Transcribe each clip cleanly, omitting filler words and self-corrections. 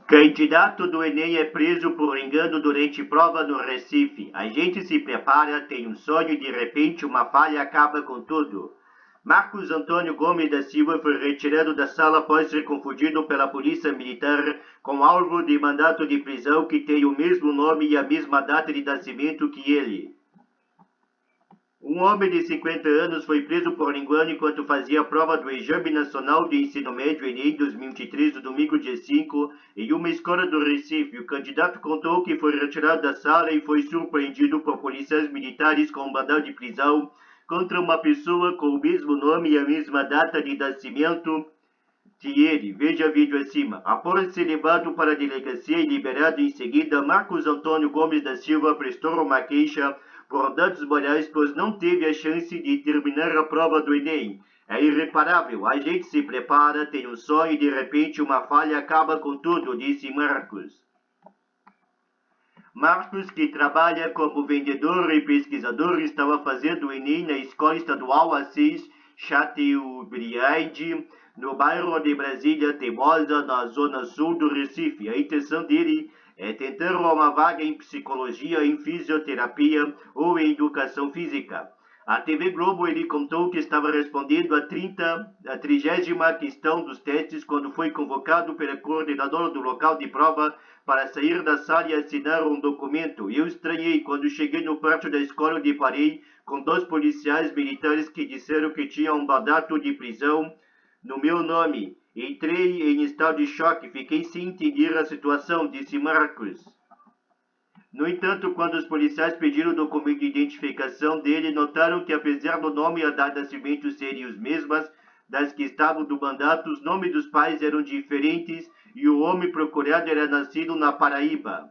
Candidato do Enem é preso por engano durante prova no Recife. A gente se prepara, tem um sonho e de repente uma falha acaba com tudo. Marcos Antônio Gomes da Silva foi retirado da sala após ser confundido pela polícia militar com alvo de mandato de prisão que tem o mesmo nome e a mesma data de nascimento que ele. Um homem de 50 anos foi preso por engano enquanto fazia a prova do Exame Nacional de Ensino Médio Enem 2023 no domingo dia 5 em uma escola do Recife. O candidato contou que foi retirado da sala e foi surpreendido por policiais militares com um mandado de prisão contra uma pessoa com o mesmo nome e a mesma data de nascimento que ele. Veja vídeo acima. Após ser levado para a delegacia e liberado em seguida, Marcos Antônio Gomes da Silva prestou uma queixa por danos morais, pois não teve a chance de terminar a prova do Enem. É irreparável. A gente se prepara, tem um sonho e de repente uma falha acaba com tudo, disse Marcos. Marcos, que trabalha como vendedor e pesquisador, estava fazendo o Enem na Escola Estadual Assis Chateaubriand, no bairro de Brasília Teimosa, na zona sul do Recife. A intenção dele é tentar uma vaga em psicologia, em fisioterapia ou em educação física. A TV Globo ele contou que estava respondendo a 30ª questão dos testes quando foi convocado pela coordenadora do local de prova para sair da sala e assinar um documento. Eu estranhei quando cheguei no pátio da escola e deparei com 2 policiais militares que disseram que tinham um mandato de prisão no meu nome. Entrei em estado de choque, fiquei sem entender a situação, disse Marcos. No entanto, quando os policiais pediram o documento de identificação dele, notaram que apesar do nome e a data de nascimento serem os mesmas das que estavam do mandato, os nomes dos pais eram diferentes e o homem procurado era nascido na Paraíba.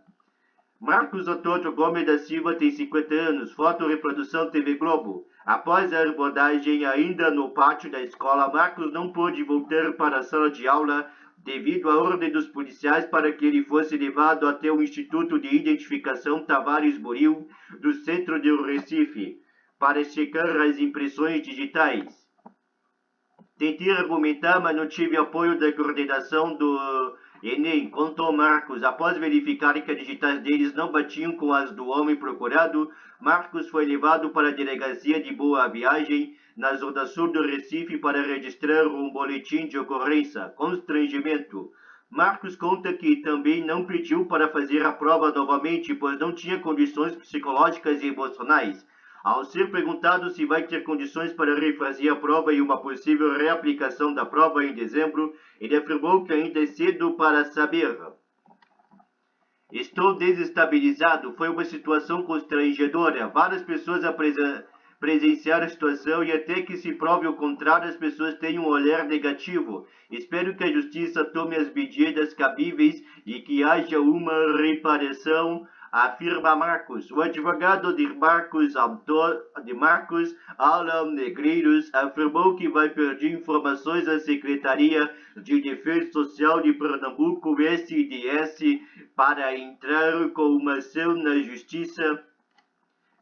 Marcos Antônio Gomes da Silva tem 50 anos, foto reprodução TV Globo. Após a abordagem ainda no pátio da escola, Marcos não pôde voltar para a sala de aula devido à ordem dos policiais para que ele fosse levado até o Instituto de Identificação Tavares Boril, do centro de Recife, para checar as impressões digitais. Tentei argumentar, mas não tive apoio da coordenação do Enem, contou Marcos. Após verificar que as digitais deles não batiam com as do homem procurado, Marcos foi levado para a delegacia de Boa Viagem, na zona sul do Recife, para registrar um boletim de ocorrência. Constrangimento. Marcos conta que também não pediu para fazer a prova novamente, pois não tinha condições psicológicas e emocionais. Ao ser perguntado se vai ter condições para refazer a prova e uma possível reaplicação da prova em dezembro, ele afirmou que ainda é cedo para saber. Estou desestabilizado, foi uma situação constrangedora. Várias pessoas presenciaram a situação e até que se prove o contrário, as pessoas têm um olhar negativo. Espero que a justiça tome as medidas cabíveis e que haja uma reparação, afirma Marcos. O advogado de Marcos, Alan Negreiros, afirmou que vai pedir informações à Secretaria de Defesa Social de Pernambuco, SDS, para entrar com uma ação na Justiça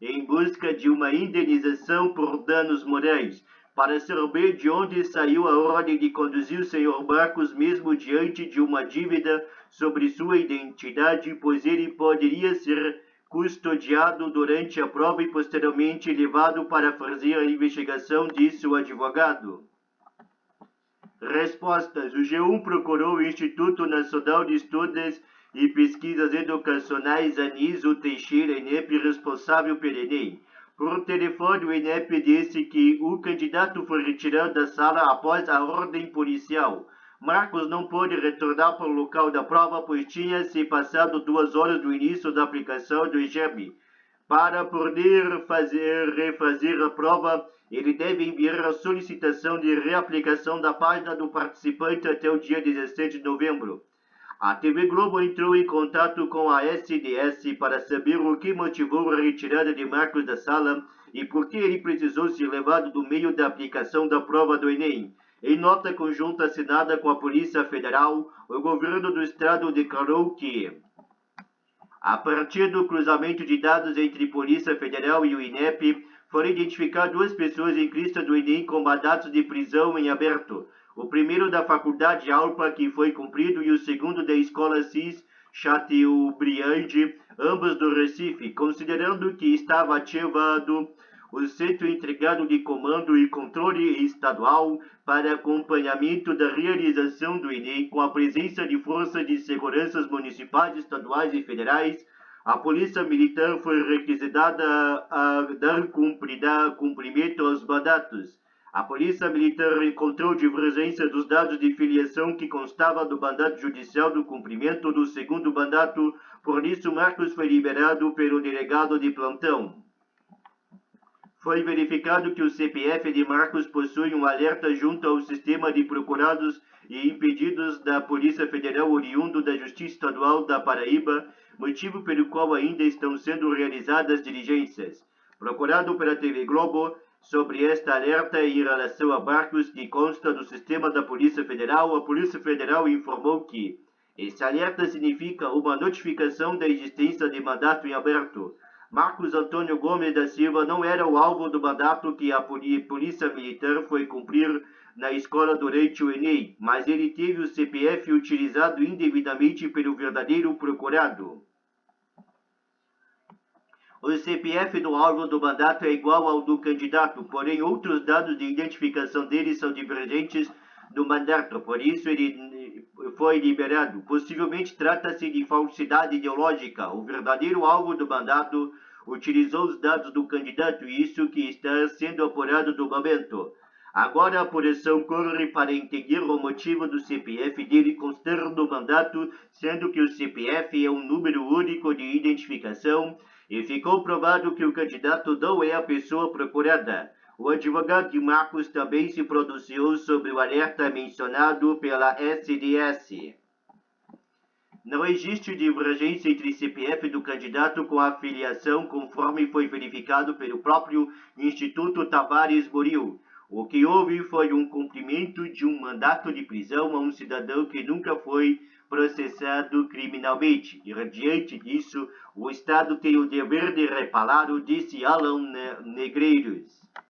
em busca de uma indenização por danos morais. Para saber de onde saiu a ordem de conduzir o Sr. Marcos mesmo diante de uma dívida sobre sua identidade, pois ele poderia ser custodiado durante a prova e posteriormente levado para fazer a investigação, disse o advogado. Respostas. O G1 procurou o Instituto Nacional de Estudos e Pesquisas Educacionais Anísio Teixeira, INEP, responsável pelo Enem. Por telefone, o INEP disse que o candidato foi retirado da sala após a ordem policial. Marcos não pôde retornar para o local da prova, pois tinha se passado 2 horas do início da aplicação do exame. Para poder refazer a prova, ele deve enviar a solicitação de reaplicação da página do participante até o dia 17 de novembro. A TV Globo entrou em contato com a SDS para saber o que motivou a retirada de Marcos da sala e por que ele precisou ser levado do meio da aplicação da prova do Enem. Em nota conjunta assinada com a Polícia Federal, o governo do estado declarou que, a partir do cruzamento de dados entre Polícia Federal e o INEP, foram identificadas 2 pessoas em lista do Enem com mandatos de prisão em aberto. O primeiro da Faculdade Alpa, que foi cumprido, e o segundo da Escola Cis Chateaubriand, ambos do Recife, considerando que estava ativado o Centro Integrado de Comando e Controle Estadual para acompanhamento da realização do Enem, com a presença de forças de seguranças municipais, estaduais e federais. A Polícia Militar foi requisitada a dar cumprimento aos mandatos. A Polícia Militar encontrou divergência dos dados de filiação que constava do mandato judicial do cumprimento do segundo mandato, por isso Marcos foi liberado pelo delegado de plantão. Foi verificado que o CPF de Marcos possui um alerta junto ao sistema de procurados e impedidos da Polícia Federal oriundo da Justiça Estadual da Paraíba, motivo pelo qual ainda estão sendo realizadas diligências. Procurado pela TV Globo sobre esta alerta em relação a Marcos que consta do sistema da Polícia Federal, a Polícia Federal informou que esse alerta significa uma notificação da existência de mandato em aberto. Marcos Antônio Gomes da Silva não era o alvo do mandato que a Polícia Militar foi cumprir na escola durante o Enem, mas ele teve o CPF utilizado indevidamente pelo verdadeiro procurado. O CPF do alvo do mandato é igual ao do candidato, porém outros dados de identificação dele são divergentes do mandato, por isso ele foi liberado. Possivelmente trata-se de falsidade ideológica. O verdadeiro alvo do mandato utilizou os dados do candidato e isso que está sendo apurado no momento. Agora a apuração corre para entender o motivo do CPF dele constar no mandato, sendo que o CPF é um número único de identificação e ficou provado que o candidato não é a pessoa procurada. O advogado de Marcos também se pronunciou sobre o alerta mencionado pela SDS. Não existe divergência entre CPF do candidato com a filiação, conforme foi verificado pelo próprio Instituto Tavares Muril. O que houve foi um cumprimento de um mandato de prisão a um cidadão que nunca foi processado criminalmente. E, diante disso, o Estado tem o dever de repará-lo, disse Alan Negreiros.